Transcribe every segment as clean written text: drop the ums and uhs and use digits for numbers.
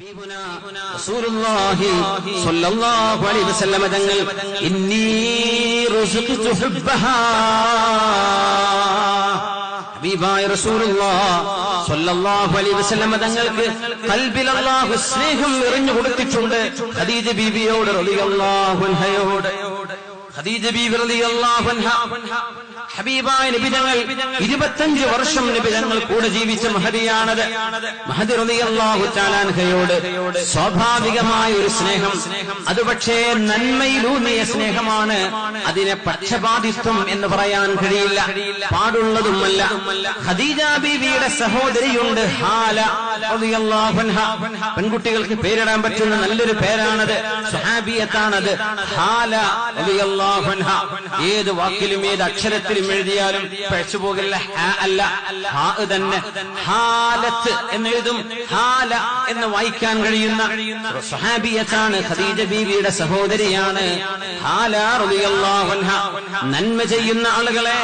റസൂലുള്ളാഹി സ്വല്ലല്ലാഹു അലൈഹി വസല്ലം തങ്ങൾ ഇന്നി റുസ്ഖ്തു ഹുബ്ബഹാ ഹബീബായ റസൂലുള്ളാഹി സ്വല്ലല്ലാഹു അലൈഹി വസല്ലം തങ്ങൾക്ക് ഖൽബിൽ അല്ലാഹു സ്നേഹം എറിഞ്ഞു കൊടുത്തിട്ടുണ്ട്. ഖദീജ ബീവിയോട് റളിയല്ലാഹു അൻഹയോട്. ഖദീജ ബീവി റളിയല്ലാഹു അൻഹ ഹബീബായ നബി തങ്ങൾ 25 വർഷം നബി തങ്ങൾ കൂടെ ജീവിച്ച മഹദിയാണത്. മഹദി റളിയല്ലാഹു തആല അൻഹയോട് സ്വാഭാവികമായ ഒരു സ്നേഹം, അത് പക്ഷേ നന്മയിലൂന്നിയ സ്നേഹമാണ്. അതിനെ പക്ഷപാതിത്വം എന്ന് പറയാൻ കഴിയില്ല, പാടുള്ളതുമല്ല. ഖദീജ ബീവിയുടെ സഹോദരിയുണ്ട് ഹാല റളിയല്ലാഹു അൻഹ. പെൺകുട്ടികൾക്ക് പേരിടാൻ പറ്റുന്ന നല്ലൊരു പേരാണത്, സ്വഹാബിയത്താണത്. ഹാല റളിയല്ലാഹു അൻഹ. ഏത് വാക്കിലും ഏത് അക്ഷരത്തിലും എഴുതിയാലും പഴച്ചു പോകില്ല. അല്ല, ഹാ തന്നെ. ഹാലത്ത് എന്നെഴുതും, ഹാല എന്ന് വായിക്കാൻ കഴിയുന്ന സ്വഹാബിയത്താണ്. ഖദീജ ബീവിയുടെ സഹോദരിയാണ് ഹാല റളിയല്ലാഹു അൻഹ. നന്മ ചെയ്യുന്ന ആളുകളെ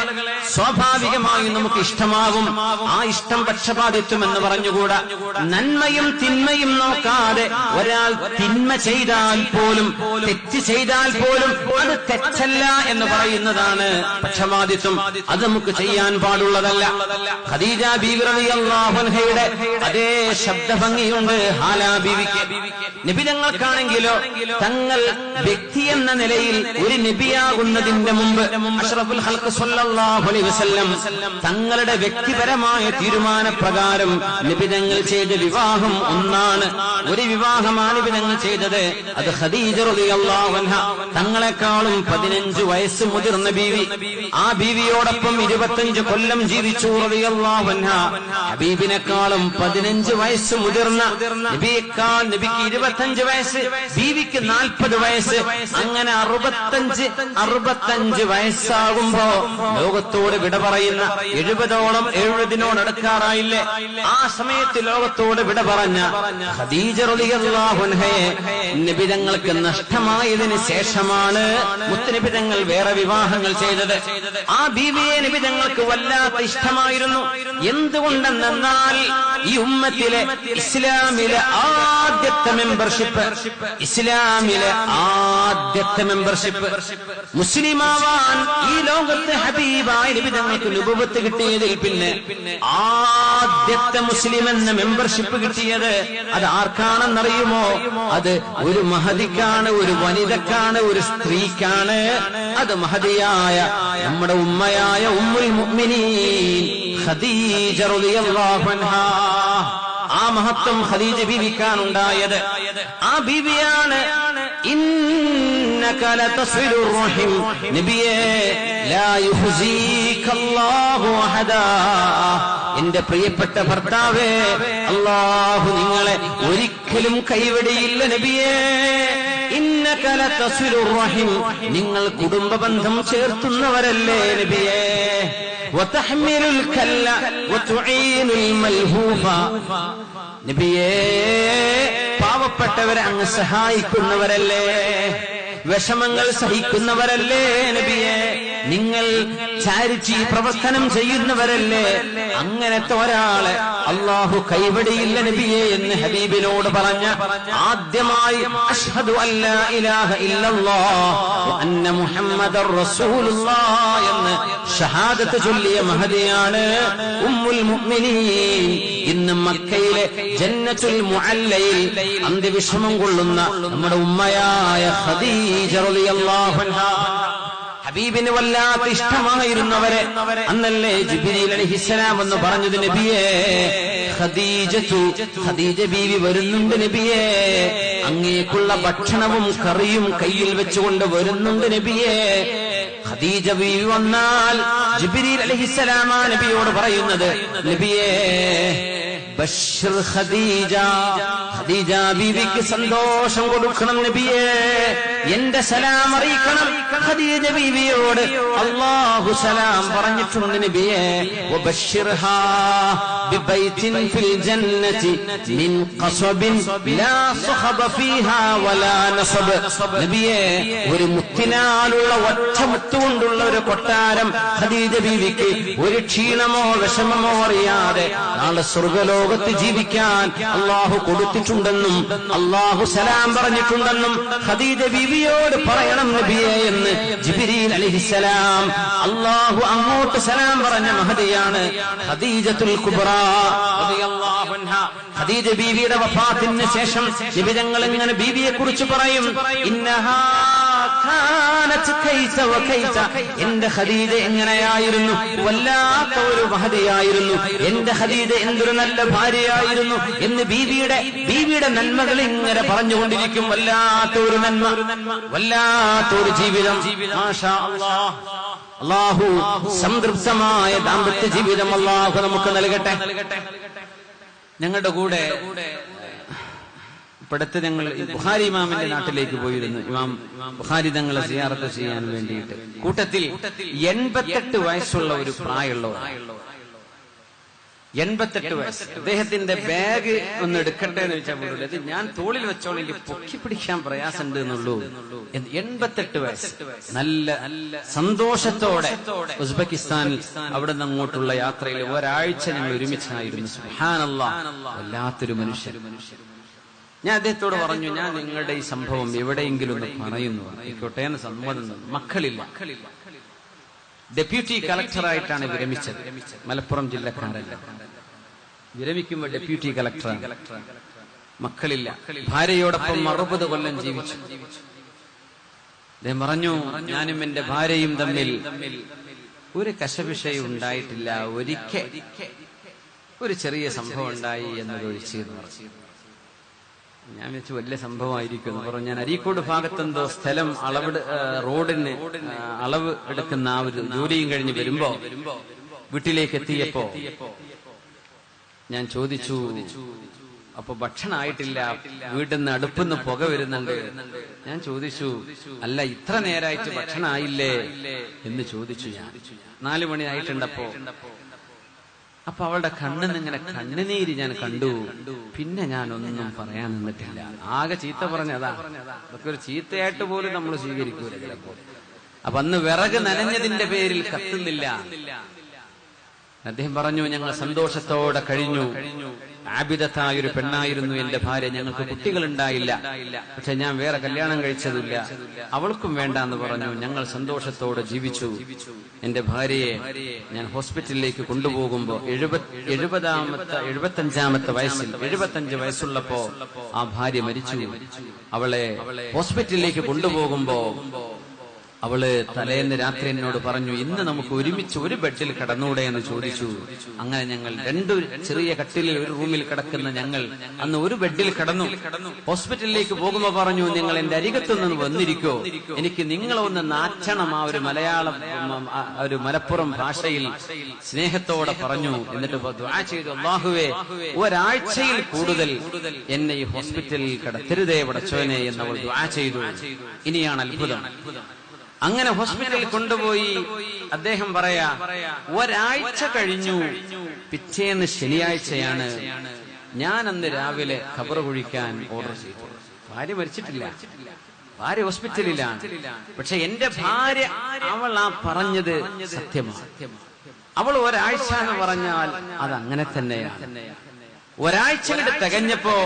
സ്വാഭാവികമായും നമുക്ക് ഇഷ്ടമാവും. ആ ഇഷ്ടം പക്ഷപാതിത്വം എന്ന് പറഞ്ഞുകൂടാ. നന്മയും തിന്മയും നോക്കാതെ ഒരാൾ തിന്മ ചെയ്താൽ പോലും, തെറ്റ് ചെയ്താൽ പോലും അത് തെറ്റല്ല എന്ന് പറയുന്നതാണ് പക്ഷപാതിത്വം. അത് നമുക്ക് ചെയ്യാൻ പാടുള്ളതല്ല. ഖദീജ ബീവി റളിയല്ലാഹു അൻഹയുടെ അതേ ശബ്ദഭംഗിയുണ്ട് ഹാല ബീവിക്ക്. നബി തങ്ങൾക്കാണെങ്കിലോ തങ്ങൾ വ്യക്തി എന്ന നിലയിൽ ഒരു നബിയാകുന്നതിന്റെ മുമ്പ് അഷ്റഫുൽ ഖൽഖ് സ്വല്ലല്ലാഹു അലൈഹി വസല്ലം തങ്ങളുടെ വ്യക്തിപരമായ തീരുമാനപ്രകാരം നബി തങ്ങൾ ചെയ്ത വിവാഹം ഒന്നാണ്. ഒരു വിവാഹമാണ് നബി തങ്ങൾ ചെയ്തത്. അത് ഖദീജ റളിയല്ലാഹു അൻഹ, തങ്ങളെക്കാളും 15 വയസ്സ് മുതിർന്ന ബീവി. ആ ബീവിയോടൊപ്പം 25 കൊല്ലം ജീവിച്ചു റളിയല്ലാഹു അൻഹ. ഹബീബിനെക്കാളും 15 വയസ്സ് മുതിർന്ന നബിയേക്കാൾ നബിക്ക് 25 വയസ്സ്, ബീവിക്ക് 40 വയസ്സ്. അങ്ങനെ 65 വയസ്സാകുമ്പോ ലോകത്തോട് വിട പറയുന്ന 70-ഓളം ആ സമയത്ത് ലോകത്തോട് വിട പറഞ്ഞ ഖദീജ റളിയല്ലാഹു അൻഹയെ നബി തങ്ങൾക്ക് നഷ്ടമായതിന് ശേഷമാണ് മുത്തുനബി തങ്ങൾ വേറെ വിവാഹങ്ങൾ ചെയ്തത്. ആ ബീവിയെ നബി തങ്ങൾക്ക് വല്ലാത്ത ഇഷ്ടമായിരുന്നു. എന്തുകൊണ്ടെന്നാൽ ഈ ഉമ്മത്തിലെ ഇസ്ലാമിലെ ആദ്യത്തെ മെമ്പർഷിപ്പ്, മുസ്ലിമാവാൻ ഈ ലോകത്തെ ഹബീബായ നബി തങ്ങൾക്ക് നുബുവത്ത് കിട്ടിയതിൽ പിന്നെ ആദ്യത്തെ മുസ്ലിം എന്ന മെമ്പർഷിപ്പ് കിട്ടിയത് അത് ആർക്കാണെന്നറിയുമോ? അത് ഒരു മഹദിക്കാണ്, ഒരു വനിതക്കാണ്, ഒരു സ്ത്രീക്കാണ്. അത് മഹദിയായ നമ്മുടെ ഉമ്മയായ ഉമ്മുൽ മുഅ്മിനീൻ ഖദീജ റളിയല്ലാഹു അൻഹാ. ആ മഹത്വം ഖദീജ ബീവിക്കാണുണ്ടായത്. ആ ബീവിയാണ് ഇന്നക ലതസിലുർ റഹിം, നബിയേ ലാ യുഖ്സീകല്ലാഹു അഹദാ. എന്റെ പ്രിയപ്പെട്ട ഭർത്താവേ, അല്ലാഹു നിങ്ങളെ ഒരിക്കലും കൈവിടിയില്ല നബിയേ. ഇന്നക ലതസിലുർ റഹിം, നിങ്ങൾ കുടുംബബന്ധം ചേർത്തുന്നവരല്ലേ നബിയേ. വതഹ്മിലുൽ കല്ല വതുഈനുൽ മൽഹൂഫ, നബിയേ പാവപ്പെട്ടവരെ അങ്ങ് സഹായിക്കുന്നവരല്ലേ, വിഷമങ്ങൾ സഹിക്കുന്നവരല്ലേ നബിയേ. നിങ്ങൾ ചാരിറ്റി പ്രവർത്തനം ചെയ്യുന്നവരല്ലേ. അങ്ങനത്തെ ഒരാളെ അല്ലാഹു കൈവിടിയില്ല നബിയേ എന്ന് ഹബീബിനോട് പറഞ്ഞ ആദ്യമായി അഷ്ഹദു അല്ലാ ഇലാഹ ഇല്ലല്ലാഹ് വ അന്ന മുഹമ്മദർ റസൂലുള്ളാഹ് എന്ന് ഷഹാദത്ത് ചൊല്ലിയ മഹദിയാണ് ഉമ്മുൽ മുഅ്മിനീൻ. ഇന്ന് മക്കയിലെ ജന്നത്തുൽ മുഅല്ലയിൽ അന്ത്യവിഷമം കൊള്ളുന്ന നമ്മുടെ ഉമ്മയായ ഖദീജ റളിയല്ലാഹു അൻഹാ. ഹബീബിന് വല്ലാത്ത ഇഷ്ടമായിരുന്നവരെ അന്നല്ലേ ജിബ്രീൽ അലൈഹിസ്സലാം എന്ന് പറഞ്ഞത് നബിയേ ഖദീജ ബീവി വരുന്നുണ്ട് നബിയേ, അങ്ങേക്കുള്ള ഭക്ഷണവും കറിയും കയ്യിൽ വെച്ചുകൊണ്ട് വരുന്നുണ്ട് നബിയേ. ഖദീജ ബീവി വന്നാൽ ജിബ്രീൽ അലൈഹിസ്സലാം നബിയോട് പറയുന്നത്, നബിയേ ബശ്ശിർ ഖദീജ, ഖദീജ ബീവിക്ക് സന്തോഷം കൊടുക്കണം നബിയേ, എന്റെ സലാം അറിയിക്കണം. ഖദീജ ബീവിയോട് അല്ലാഹു സലാം പറഞ്ഞിട്ടുണ്ട് നബിയേ. വബശ്ശിർഹാ ബിബൈതിൻ ഫിൽ ജന്നതി മിൻ ഖസബിൻ ലാ സഖബ ഫീഹാ വലാ നസബ്. നബിയേ ഒരു മുത്തിനാലുള്ള ഒറ്റ മുത്തുകൊണ്ടുള്ള ഒരു കൊട്ടാരം ഖദീജ ബീവിക്ക് ഒരു ക്ഷീണമോ വിഷമമോ അറിയാതെ നാളെ സ്വർഗ്ഗലോക സ്വർഗലോകത്ത് ജീവിക്കാൻ അള്ളാഹു കൊടുത്തിട്ടുണ്ടെന്നും അള്ളാഹു സലാം പറഞ്ഞിട്ടുണ്ടെന്നും ഖദീജ ബീവിയോട് പറയണം നബിയെ എന്ന് ജിബ്രീൽ അലൈഹിസ്സലാം അള്ളാഹു അങ്ങോട്ട് സലാം പറഞ്ഞ മഹദിയാണ് ഖദീജത്തുൽ കുബ്ര റളിയല്ലാഹു അൻഹാ. ഖദീജ ബീവിയുടെ വഫാത്തിന് ശേഷം നബി തങ്ങൾ ഇങ്ങനെ ബീവിയെ കുറിച്ച് പറയും, ഇന്നഹാ കാനത് കൈസ വകൈസ, എന്റെ ഖദീജ എങ്ങനെയായിരുന്നു, വല്ലാത്ത ഒരു മഹദിയായിരുന്നു, എന്റെ ഖദീജ എന്തൊരു നല്ല ഭാര്യയായിരുന്നു എന്ന് ബീവിയുടെ നന്മകൾ ഇങ്ങനെ പറഞ്ഞുകൊണ്ടിരിക്കും. വല്ലാത്ത ഒരു നന്മ, വല്ലാത്ത ഒരു ജീവിതം. മാഷാ അല്ലാഹ്. അല്ലാഹു സംതൃപ്തമായ ദാമ്പത്യ ജീവിതം അല്ലാഹു നമുക്ക് നൽകട്ടെ. ഞങ്ങളുടെ കൂടെ ഇപ്പോഴത്തെ ഞങ്ങൾ ബുഖാരി ഇമാമിന്റെ നാട്ടിലേക്ക് പോയിരുന്നു. ഇമാം ബുഖാരി തങ്ങളെ സിയാറത്ത് ചെയ്യാൻ വേണ്ടിയിട്ട്. കൂട്ടത്തിൽ 88 വയസ്സുള്ള ഒരു പ്രായമുള്ളവർ, 88 വയസ്സ്. അദ്ദേഹത്തിന്റെ ബാഗ് ഒന്ന് എടുക്കട്ടെ എന്ന് വെച്ചാൽ പോലും അത് ഞാൻ തോളിൽ വെച്ചോളൂ, എനിക്ക് പൊക്കി പിടിക്കാൻ പ്രയാസമുണ്ട് എന്നുള്ളൂ. 88 വയസ്സ്. നല്ല സന്തോഷത്തോടെ ഉസ്ബെക്കിസ്ഥാനിൽ അവിടെ നിന്ന് അങ്ങോട്ടുള്ള യാത്രയിൽ ഒരാഴ്ച ഞങ്ങൾ ഒരുമിച്ചായിരുന്നു. സുബ്ഹാനല്ലാഹ്, വല്ലാത്തൊരു മനുഷ്യൻ. ഞാൻ അദ്ദേഹത്തോട് പറഞ്ഞു, ഞാൻ നിങ്ങളുടെ ഈ സംഭവം എവിടെയെങ്കിലും ഒന്ന് പറയുന്നു, ആയിക്കോട്ടെ എന്ന് സമ്മതം. മക്കളില്ല, ഡെപ്യൂട്ടി കളക്ടറായിട്ടാണ് വിരമിച്ചത്. മലപ്പുറം ജില്ലക്കാരല്ല, വിരമിക്കുമ്പോൾ ഡെപ്യൂട്ടി കളക്ടറാണ്. മക്കളില്ല, ഭാര്യയോടൊപ്പം 60 കൊല്ലം ജീവിച്ചു. അദ്ദേഹം പറഞ്ഞു, ഞാനും എന്റെ ഭാര്യയും തമ്മിൽ ഒരു കശപിശയും ഉണ്ടായിട്ടില്ല, ഒരിക്കൽ ഒരു ചെറിയ സംഭവം ഉണ്ടായി എന്നതൊഴിച്ച്. ഞാൻ വെച്ച് വലിയ സംഭവമായിരിക്കും എന്ന് പറഞ്ഞു. ഞാൻ അരീക്കോട് ഭാഗത്തെന്തോ സ്ഥലം റോഡിന് അളവ് എടുക്കുന്ന ആ ഒരു ജോലിയും കഴിഞ്ഞ് വരുമ്പോ വീട്ടിലേക്ക് എത്തിയപ്പോ ഞാൻ ചോദിച്ചു, അപ്പൊ ഭക്ഷണമായിട്ടില്ല, വീട്ടിൽ നിന്ന് അടുപ്പിന്ന് പുക വരുന്നുണ്ട്. ഞാൻ ചോദിച്ചു, അല്ല ഇത്ര നേരമായിട്ട് ഭക്ഷണം ആയില്ലേ എന്ന് ചോദിച്ചു. ഞാൻ 4 മണി ആയിട്ടുണ്ടപ്പോ. അപ്പൊ അവളുടെ കണ്ണിന്ന് ഇങ്ങനെ കണ്ണുനീര് ഞാൻ കണ്ടു. പിന്നെ ഞാനൊന്നും പറയാൻ നിന്നിട്ടില്ല. ആകെ ചീത്ത പറഞ്ഞതാ. അതൊക്കെ ഒരു ചീത്തയായിട്ട് പോലും നമ്മൾ സ്വീകരിക്കൂല ചിലപ്പോൾ. അപ്പൊ അന്ന് വിറക് നനഞ്ഞതിന്റെ പേരിൽ കത്തുന്നില്ല. അദ്ദേഹം പറഞ്ഞു, ഞങ്ങൾ സന്തോഷത്തോടെ കഴിഞ്ഞു. ആബിദത്തായ ഒരു പെണ്ണായിരുന്നു എന്റെ ഭാര്യ. ഞങ്ങൾക്ക് കുട്ടികളുണ്ടായില്ല, പക്ഷെ ഞാൻ വേറെ കല്യാണം കഴിച്ചതില്ല, അവൾക്കും വേണ്ട എന്ന് പറഞ്ഞു. ഞങ്ങൾ സന്തോഷത്തോടെ ജീവിച്ചു. എന്റെ ഭാര്യയെ ഞാൻ ഹോസ്പിറ്റലിലേക്ക് കൊണ്ടുപോകുമ്പോ 75 വയസ്സിൽ 75 വയസ്സുള്ളപ്പോ ആ ഭാര്യ മരിച്ചു. അവളെ ഹോസ്പിറ്റലിലേക്ക് കൊണ്ടുപോകുമ്പോ അവള് തലേന്ന് രാത്രി എന്നോട് പറഞ്ഞു, ഇന്ന് നമുക്ക് ഒരുമിച്ച് ഒരു ബെഡിൽ കിടന്നൂടെ എന്ന് ചോദിച്ചു. അങ്ങനെ ഞങ്ങൾ 2 ചെറിയ കട്ടിലിൽ ഒരു റൂമിൽ കിടക്കുന്ന ഞങ്ങൾ അന്ന് ഒരു ബെഡിൽ കിടന്നു. ഹോസ്പിറ്റലിലേക്ക് പോകുമ്പോ പറഞ്ഞു, നിങ്ങൾ എന്റെ അരികത്തു നിന്ന് വന്നിരിക്കോ, എനിക്ക് നിങ്ങളൊന്ന് നാച്ചണം. ആ ഒരു ഒരു മലപ്പുറം ഭാഷയിൽ സ്നേഹത്തോടെ പറഞ്ഞു. എന്നിട്ട് ദുആ ചെയ്തു, അല്ലാഹുവേ ഒരാഴ്ചയിൽ കൂടുതൽ എന്നെ ഈ ഹോസ്പിറ്റലിൽ കിടത്തരുതേ പടച്ചോനെ എന്നവൾ ദുആ ചെയ്തു. ഇനിയാണ് അത്ഭുതം. അങ്ങനെ ഹോസ്പിറ്റലിൽ കൊണ്ടുപോയി. അദ്ദേഹം പറയാ, ഒരാഴ്ച കഴിഞ്ഞു, പിറ്റേന്ന് ശനിയാഴ്ചയാണ്. ഞാൻ അന്ന് രാവിലെ ഖബർ കുഴിക്കാൻ ഓർഡർ ചെയ്തു. ഭാര്യ മരിച്ചിട്ടില്ല, ഭാര്യ ഹോസ്പിറ്റലിലാണ്. പക്ഷെ എന്റെ ഭാര്യ, അവൾ ആ പറഞ്ഞത് സത്യമാണ്. അവൾ ഒരാഴ്ച എന്ന് പറഞ്ഞാൽ അത് അങ്ങനെ തന്നെയാണ്. ഒരാഴ്ച തികഞ്ഞപ്പോ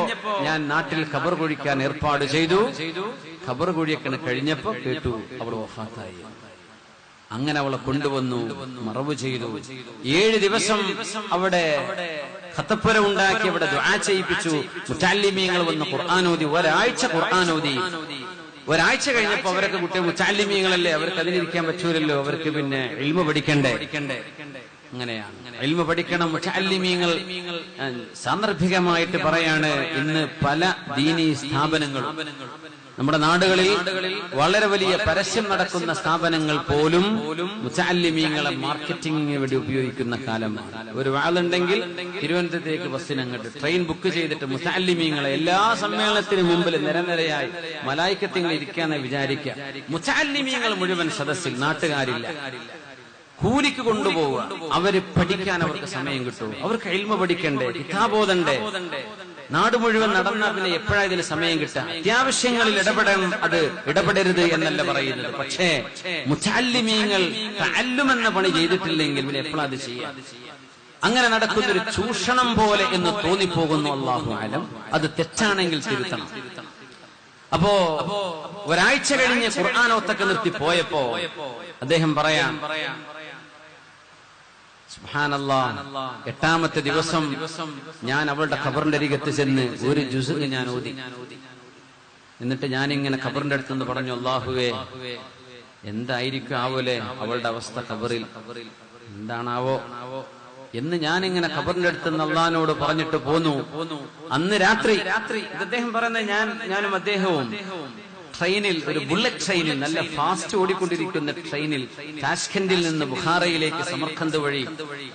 ഞാൻ നാട്ടിൽ ഖബർ കുഴിക്കാൻ ഏർപ്പാട് ചെയ്തു. ഖബർ കുഴിയൊക്കെ കഴിഞ്ഞപ്പോ കേട്ടു അവൾ വഫാത്തായി. അങ്ങനെ അവളെ കൊണ്ടുവന്നു, മറവ് ചെയ്തു. 7 ദിവസം അവിടെ ഖത്തപ്പുര ഉണ്ടാക്കി, അവിടെ ദുആ ചെയ്യിപ്പിച്ചു. മുതഅല്ലിമീങ്ങൾ വന്ന് ഖുർആനോദി. ഒരാഴ്ച ഖുർആനോദി. ഒരാഴ്ച കഴിഞ്ഞപ്പോ അവരൊക്കെ കുട്ടികൾ മുതഅല്ലിമീങ്ങളല്ലേ, അവർക്ക് അതിലിരിക്കാൻ പറ്റൂലല്ലോ, അവർക്ക് പിന്നെ ഇൽമു പഠിക്കണ്ടേ. അങ്ങനെയാണ്, ഇൽമു പഠിക്കണം. മുതഅല്ലിമീങ്ങൾ സാന്ദർഭികമായിട്ട് പറയാണ്, ഇന്ന് പല ദീനീ സ്ഥാപനങ്ങളും നമ്മുടെ നാടുകളിൽ വളരെ വലിയ പരസ്യം നടക്കുന്ന സ്ഥാപനങ്ങൾ പോലും മുതഅല്ലിമീങ്ങളെ മാർക്കറ്റിംഗിന് വേണ്ടി ഉപയോഗിക്കുന്ന കാലമാണ്. ഒരു വാളുണ്ടെങ്കിൽ തിരുവനന്തപുരത്തേക്ക് ബസ്സിനങ്ങോട്ട് ട്രെയിൻ ബുക്ക് ചെയ്തിട്ട് മുതഅല്ലിമീങ്ങളെ എല്ലാ സമ്മേളനത്തിന് മുമ്പിൽ നിരനിരയായി മലായിക്കത്തിങ്ങൾ ഇരിക്കാന്ന് വിചാരിക്കുക. മുതഅല്ലിമീങ്ങൾ മുഴുവൻ സദസ്സിൽ, നാട്ടുകാരില്ല. കൂലിക്ക് കൊണ്ടുപോവുക. അവര് പഠിക്കാൻ അവർക്ക് സമയം കിട്ടും. അവർക്ക് ഇൽമ പഠിക്കണ്ടേ, കിതാബോധണ്ടേ. നാട് മുഴുവൻ നടന്നാൽ പിന്നെ എപ്പോഴാ ഇതിന് സമയം കിട്ടുക? അത്യാവശ്യങ്ങളിൽ ഇടപെടണം, അത് ഇടപെടരുത് എന്നല്ല പറയുന്നത്. പക്ഷേ മുതഅല്ലിമീങ്ങൾ തഅല്ലും എന്ന പണി ചെയ്തിട്ടില്ലെങ്കിൽ പിന്നെ എപ്പോഴാ അത് ചെയ്യാം? അങ്ങനെ നടക്കുന്നൊരു ചൂഷണം പോലെ എന്ന് തോന്നിപ്പോകുന്നു. അല്ലാഹു അലം, അത് തെറ്റാണെങ്കിൽ തിരുത്തണം. അപ്പോ ഒരാഴ്ച കഴിഞ്ഞ് ഖുർആനോത്തൊക്കെ നിർത്തി പോയപ്പോ അദ്ദേഹം പറയാം, സുബ്ഹാനല്ലാഹ്, 8ാമത്തെ ദിവസം ഞാൻ അവളുടെ ഖബറിന്റെ അരികത്ത് ചെന്ന് ഒരു ജുസ് ഞാൻ ഓതി. എന്നിട്ട് ഞാനിങ്ങനെ ഖബറിന്റെ അടുത്തുനിന്ന് പറഞ്ഞു, അല്ലാഹുവേ, എന്തായിരിക്കും ആവോലെ അവളുടെ അവസ്ഥ ഖബറിൽ, എന്താണാവോ എന്ന് ഞാനിങ്ങനെ ഖബറിന്റെ അടുത്തുനിന്ന് അള്ളാഹിനോട് പറഞ്ഞിട്ട് പോന്നു. അന്ന് രാത്രി അദ്ദേഹം പറയുന്നത്, ഞാനും അദ്ദേഹവും ട്രെയിനിൽ, ഒരു ബുള്ളറ്റ് ട്രെയിനിൽ, നല്ല ഫാസ്റ്റ് ഓടിക്കൊണ്ടിരിക്കുന്ന ട്രെയിനിൽ താഷ്കെൻഡിൽ നിന്ന് ബുഖാറയിലേക്ക് സമർഖന്ത് വഴി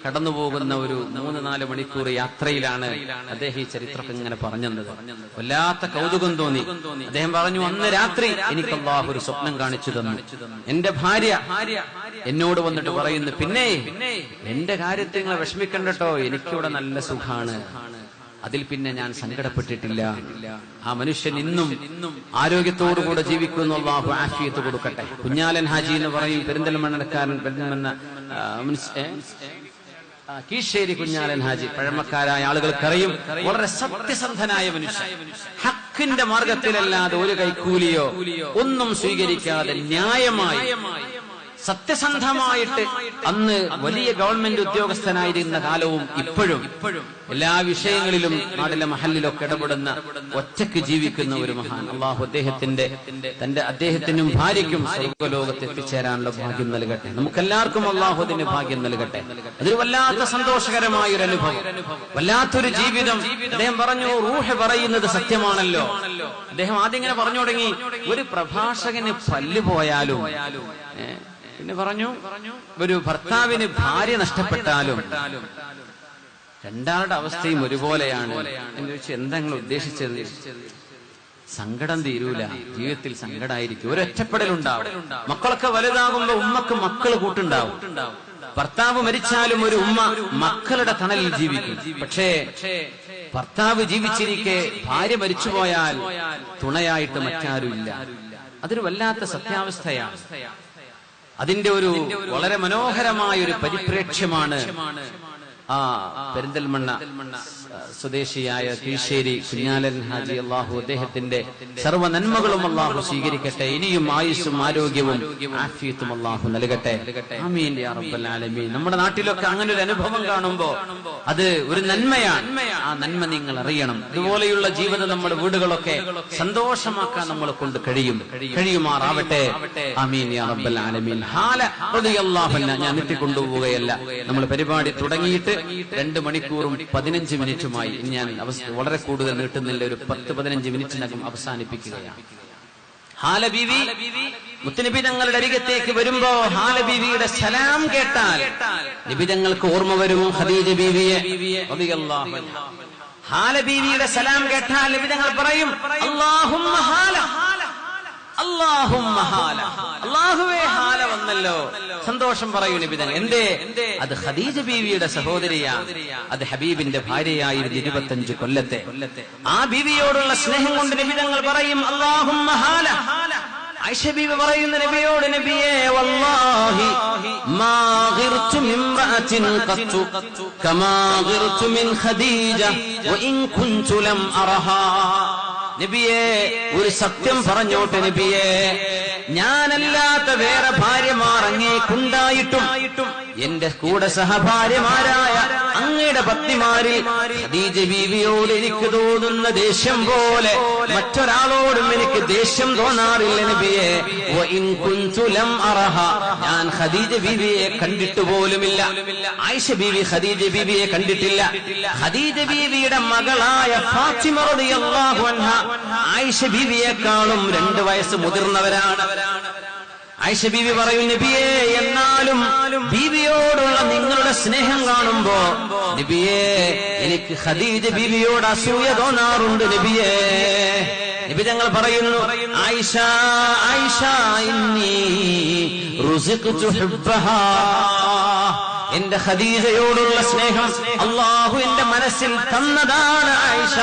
കടന്നുപോകുന്ന ഒരു 3-4 മണിക്കൂർ യാത്രയിലാണ് അദ്ദേഹം ഈ ചരിത്രമൊക്കെ ഇങ്ങനെ പറഞ്ഞത്. വല്ലാത്ത കൗതുകം തോന്നി. അദ്ദേഹം പറഞ്ഞു, അന്ന് രാത്രി എനിക്ക് അല്ലാഹു ഒരു സ്വപ്നം കാണിച്ചു തന്നു. എന്റെ ഭാര്യ എന്നോട് വന്നിട്ട് പറയുന്നു, പിന്നെ എന്റെ കാര്യത്തിൽ നിങ്ങൾ വിഷമിക്കണ്ടട്ടോ, എനിക്കിവിടെ നല്ല സുഖാണ്. അതിൽ പിന്നെ ഞാൻ സങ്കടപ്പെട്ടിട്ടില്ല. ആ മനുഷ്യൻ ഇന്നും ആരോഗ്യത്തോടുകൂടെ ജീവിക്കുന്നു. അല്ലാഹു ആഫിയത്ത് കൊടുക്കട്ടെ. കുഞ്ഞാലൻ ഹാജി എന്ന് പറയും, പെരിന്തൽമണ്ണക്കാരൻ, പെരിന്തൽമണ്ണ കീശ്ശേരി കുഞ്ഞാലൻ ഹാജി, പഴമക്കാരായ ആളുകൾക്കറിയും. വളരെ സത്യസന്ധനായ മനുഷ്യൻ, ഹക്കിന്റെ മാർഗത്തിലല്ലാതെ ഒരു കൈക്കൂലിയോ ഒന്നും സ്വീകരിക്കാതെ ന്യായമായി സത്യസന്ധമായിട്ട് അന്ന് വലിയ ഗവൺമെന്റ് ഉദ്യോഗസ്ഥനായിരുന്ന കാലവും ഇപ്പോഴും എല്ലാ വിഷയങ്ങളിലും നാട്ടിലെ മഹല്ലിലൊക്കെ ഇടപെടുന്ന, ഒറ്റയ്ക്ക് ജീവിക്കുന്ന ഒരു മഹാൻ. അള്ളാഹു അദ്ദേഹത്തിനും ഭാര്യയ്ക്കും സ്വർഗ്ഗലോകത്ത് എത്തിച്ചേരാനുള്ള ഭാഗ്യം നൽകട്ടെ. നമുക്കെല്ലാവർക്കും അള്ളാഹു അതിന് ഭാഗ്യം നൽകട്ടെ. അതൊരു വല്ലാത്ത സന്തോഷകരമായ ഒരു അനുഭവം, വല്ലാത്തൊരു ജീവിതം. അദ്ദേഹം പറഞ്ഞു, റൂഹ് പറയുന്നത് സത്യമാണല്ലോ. അദ്ദേഹം ആദ്യം ഇങ്ങനെ പറഞ്ഞു തുടങ്ങി, ഒരു പ്രഭാഷകന് പല്ല് പോയാലും, പിന്നെ പറഞ്ഞു, ഒരു ഭർത്താവിന് ഭാര്യ നഷ്ടപ്പെട്ടാലും രണ്ടാളുടെ അവസ്ഥയും ഒരുപോലെയാണ് എന്ന് വെച്ച് എന്താ നിങ്ങൾ ഉദ്ദേശിച്ചത്? സങ്കടം തീരൂല, ജീവിതത്തിൽ സങ്കടമായിരിക്കും, ഒരു ഒറ്റപ്പെടലുണ്ടാവും. മക്കളൊക്കെ വലുതാകുമ്പോ ഉമ്മക്ക് മക്കള് കൂട്ടുണ്ടാവും. ഭർത്താവ് മരിച്ചാലും ഒരു ഉമ്മ മക്കളുടെ തണലിൽ ജീവിക്കും. പക്ഷേ ഭർത്താവ് ജീവിച്ചിരിക്കെ ഭാര്യ മരിച്ചുപോയാൽ തുണയായിട്ട് മറ്റാരുമില്ല. അതൊരു വല്ലാത്ത സത്യാവസ്ഥയാണ്. അതിന്റെ ഒരു വളരെ മനോഹരമായ ഒരു പരിപ്രേക്ഷ്യമാണ് ആ പെരിന്തൽമണ്ണ സ്വദേശിയായ കീശ്ശേരി കുഞ്ഞാലൻ ഹാജി. അള്ളാഹു അദ്ദേഹത്തിന്റെ സർവ്വ നന്മകളും അള്ളാഹു സ്വീകരിക്കട്ടെ. ഇനിയും ആയുസ്സും ആരോഗ്യവും ആഫിയത്തും അള്ളാഹു നൽകട്ടെ. ആമീൻ യാ റബ്ബൽ ആലമീൻ. നമ്മുടെ നാട്ടിലൊക്കെ അങ്ങനെ ഒരു അനുഭവം കാണുമ്പോ അത് ഒരു നന്മയാണ്. ആ നന്മ നിങ്ങൾ അറിയണം. ഇതുപോലെയുള്ള ജീവിതം നമ്മുടെ വീടുകളൊക്കെ സന്തോഷമാക്കാൻ നമ്മളെ കൊണ്ട് കഴിയുമാറാവട്ടെ. ആമീൻ യാ റബ്ബൽ ആലമീൻ. ഹാല റളിയല്ലാഹു അൻഹ. ഞാൻ എത്തിക്കൊണ്ടുപോവുകയല്ല, നമ്മൾ പരിപാടി തുടങ്ങിയിട്ട് 2 മണിക്കൂറും 15 മിനിറ്റുമായി. ഇനി ഞാൻ വളരെ കൂടുതൽ നീട്ടുന്നില്ല, ഒരു 10-15 മിനിറ്റിനകം അവസാനിപ്പിക്കുകയാണ്. ഹാല ബീവി മുത്തുനബി തങ്ങളുടെ അരികത്തേക്ക് വരുമ്പോ ഹാല ബീവിയുടെ സലാം കേട്ടാൽ നബി തങ്ങൾക്ക് ഓർമ്മ വരും ഖദീജ ബീവിയെ റളിയല്ലാഹു അൻഹ. ഹാല ബീവിയുടെ സലാം കേട്ടാൽ നബി തങ്ങൾ പറയും, അല്ലാഹുമ്മ ഹാല, അല്ലാഹുമ്മ ഹാല, അല്ലാഹുവേ ഹാല വന്നല്ലോ. സന്തോഷം പറയൂ നബി തങ്ങൾ. എന്തേ? അത് ഖദീജ ബീവിയുടെ സഹോദരിയാണ്. അത് ഹബീബിന്റെ ഭാര്യയായിരുന്നു 25 കൊല്ലത്തെ. ആ ബീവിയോടുള്ള സ്നേഹം കൊണ്ട് നബി തങ്ങൾ പറയും, അല്ലാഹുമ്മ ഹാല. ആയിഷ ബീവി പറയുന്ന നബിയോട്, നബിയേ വല്ലാഹി മാ ഗിർതു മിൻ റഅത്തിൻ ഖത്തു കമാ ഗിർതു മിൻ ഖദീജ വഇൻ കുൻതു ലം അറഹാ. നബിയേ, ഒരു സത്യം പറഞ്ഞോട്ടെ നബിയേ, ഞാനല്ലാത്ത വേറെ ഭാര്യമാർ അങ്ങേക്കുണ്ടായിട്ടും എന്റെ കൂടെ സഹഭാര്യമാരായ അങ്ങയുടെ പത്നിമാരിൽ ഖദീജ ബീവിയോട് എനിക്ക് തോന്നുന്ന ദേഷ്യം പോലെ മറ്റൊരാളോടും എനിക്ക് ദേഷ്യം തോന്നാറില്ല നബിയേ. വഇൻ കുൻതു ലം അറഹ. ഞാൻ ഖദീജ ബീവിയെ കണ്ടിട്ട് പോലുമില്ല. ആയിഷ ബീവി ഖദീജ ബീവിയെ കണ്ടിട്ടില്ല. ഖദീജ ബീവിയുടെ മകളായ ഫാത്തിമ റളിയല്ലാഹു അൻഹ ആയിഷ ബീവിയെക്കാളും 2 വയസ്സ് മുതിർന്നവരാണ്. ആയിഷ ബീവി പറയും, നബിയേ, എന്നാലും ബീവിയോടുള്ള നിങ്ങളുടെ സ്നേഹം കാണുമ്പോ നബിയേ എനിക്ക് ഖദീജ ബീവിയോട് അസൂയ തോന്നാറുണ്ട് നബിയേ. നബി തങ്ങൾ പറയുന്നു, ആയിഷ ആയിഷ ഇന്നി റുസിഖ്തു ഹുബ്ബഹാ. എന്റെ ഖദീജയോടുള്ള സ്നേഹം അല്ലാഹു എന്റെ മനസ്സിൽ തന്നതാണ് ആയിഷ.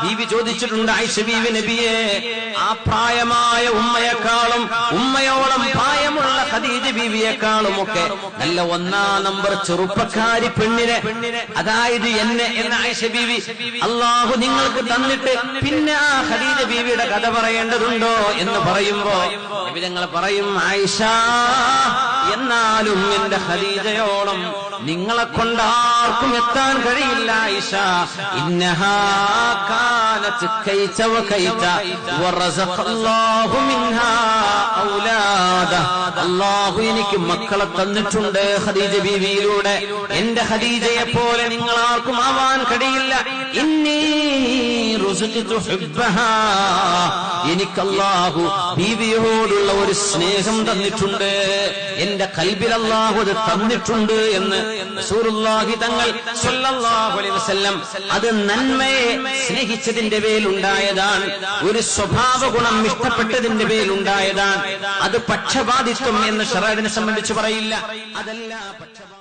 ബീവി ചോദിച്ചിട്ടുണ്ട്, ആയിഷ ബീവി നബിയെ, ആ പ്രായമായ ഉമ്മയെക്കാളും ഉമ്മയോളം പ്രായമുള്ള ഖദീജ ബീവിയെക്കാളും ഒക്കെ നല്ല 1-ാം നമ്പർ ചെറുപ്പക്കാരി പെണ്ണിനെ, അതായത് എന്നെ എന്ന ആയിഷ ബീവി അല്ലാഹു നിങ്ങൾക്ക് തന്നിട്ട് പിന്നെ ആ ഖദീജ ബീവിയുടെ കഥ പറയേണ്ടതുണ്ടോ എന്ന് പറയുമ്പോ നബി തങ്ങൾ പറയും, ആയിഷ, എന്നാലും എന്റെ ഖദീജയോളം നിങ്ങളെ കൊണ്ടാർക്കും എത്താൻ കഴിയില്ല ആയിഷ. ഇന്നഹാ കാനത് കൈത വകൈത വറസഖല്ലാഹു മിൻഹാ ഔലാദ. അല്ലാഹു എനിക്ക് മക്കളെ തന്നിട്ടുണ്ട് ഖദീജ ബീവിയിലൂടെ. എന്റെ ഖദീജയെ പോലെ നിങ്ങൾ ആർക്കും ആവാൻ കഴിയില്ല. ഇന്നി റുസ്ഖിതു ഹുബ്ബഹാ. എനിക്ക് അല്ലാഹു ബീവിയോടുള്ള ഒരു സ്നേഹം തന്നിട്ടുണ്ട്, എന്റെ ഖൽബിൽ അല്ലാഹു അത് തന്നിട്ടുണ്ട് എന്ന് റസൂലുള്ളാഹി തങ്ങൾ സ്വല്ലല്ലാഹു അലൈഹി വസല്ലം. അത് നന്മയെ സ്നേഹിച്ചതിന്റെ പേരിലുണ്ടായതാണ്, ഒരു സ്വഭാവ ഗുണം ഇഷ്ടപ്പെട്ടതിന്റെ പേരിലുണ്ടായതാണ്. അത് പക്ഷപാതിത്വം എന്ന് ശറഅനെ സംബന്ധിച്ച് പറയില്ല. അതല്ല പക്ഷപാതിത്വം.